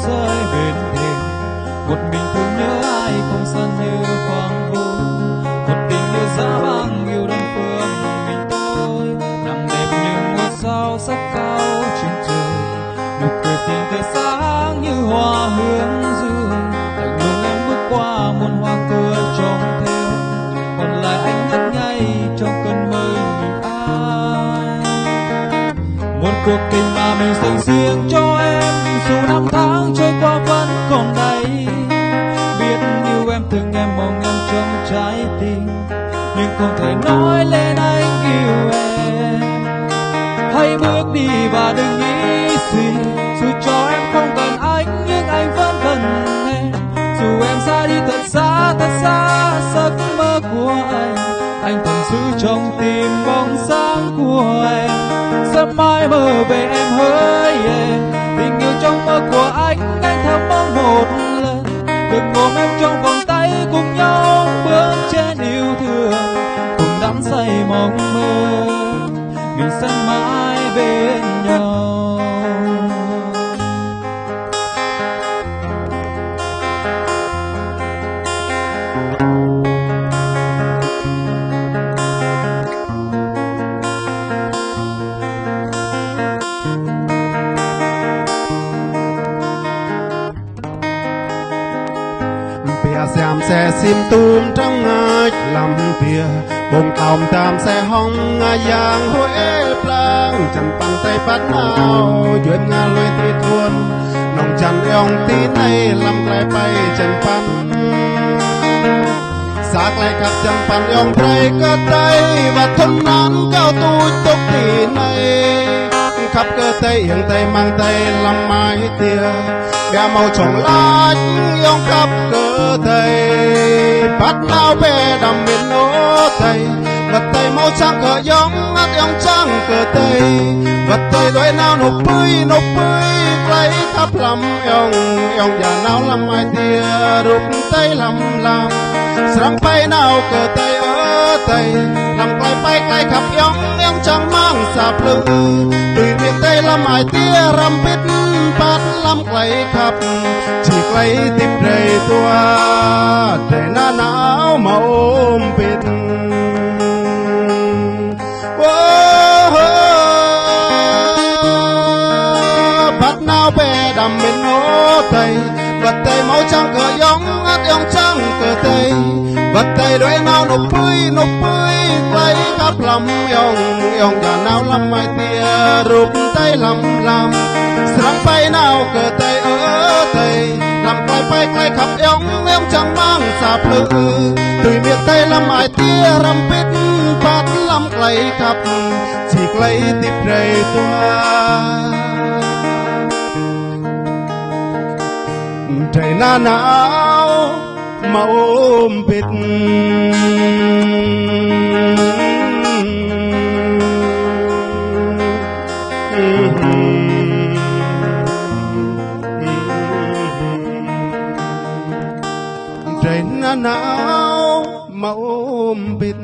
rơi bên thềm. Một mình thương nhớ ai không xa như hoàng hôn. Một tình yêu giá băng yêu đơn phương mình tôi. Nằm đẹp như ngôi sao sắc cao trên trời. Nụ cười xinh tươi sáng như hoa hướng dương. Lạnh lùng em bước qua muôn hoa cười trong theo. Còn lại anh nhấp nháy trong cơn mơ mình ai. Một cuộc tình mà mình dành riêng cho em. Dù năm tháng trôi qua vẫn còn đây. Biết yêu em từng em mong em trong trái tim. Nhưng không thể nói lên anh yêu em. Hãy bước đi và đừng nghĩ gì. Dù cho em không cần anh nhưng anh vẫn cần em. Dù em xa đi thật xa giấc mơ của anh thầm giữ trong tim bóng sáng của em. Sớm mai mơ về em hỡi em. Tình yêu trong mơ của anh thầm mong một lần được ôm em trong vòng tay cùng nhau bước trên yêu thương, cùng đắm say mong mơ mình sẽ mãi bên nhau. Xem xe sim tùm trong ngạch làm tia bông tàu tam xe hong giang huế plang chân pan tay bắt nào duyên nga lôi ti thuôn nòng chân yong tí này làm lại bay chân pan xác lại cặp chân pan yong trai cơ tay và thân nán cao tu tốc tí này khắp cơ tay hiện tay mang tay làm mái tia bè màu trồng lá yong khắp cơ tay bắt nào bè đầm miền nô tay vật tay màu trắng cờ yong ngắt yong trắng cờ tay vật tay đôi nào nộp bươi lấy khắp lắm yong yong già nào làm mai tia rụp tay làm sáng bay nào cờ tay ở tay làm bay khắp yong yong trắng mang sạp lư từ miền tây làm mai tia răm bít bắt lắm lấy khắp chỉ lấy tim đầy tua trời na não mà ôm bít bắt nào bè đầm bên nô tay vật tay máu trắng cờ yong ngắt yong trắng cờ tay vật tay đôi nào nộp bươi lấy khắp lắm yong yong già nào làm mai tia rụp tay làm sáng bay nào cờ tay ở tay làm bay khắp yong yong trắng mang sạp lư từ miền tây làm mai tia răm bít bắt lắm lấy khắp chỉ lấy tiếp đầy toa trời na não mà ôm bít trời na não mà ôm bít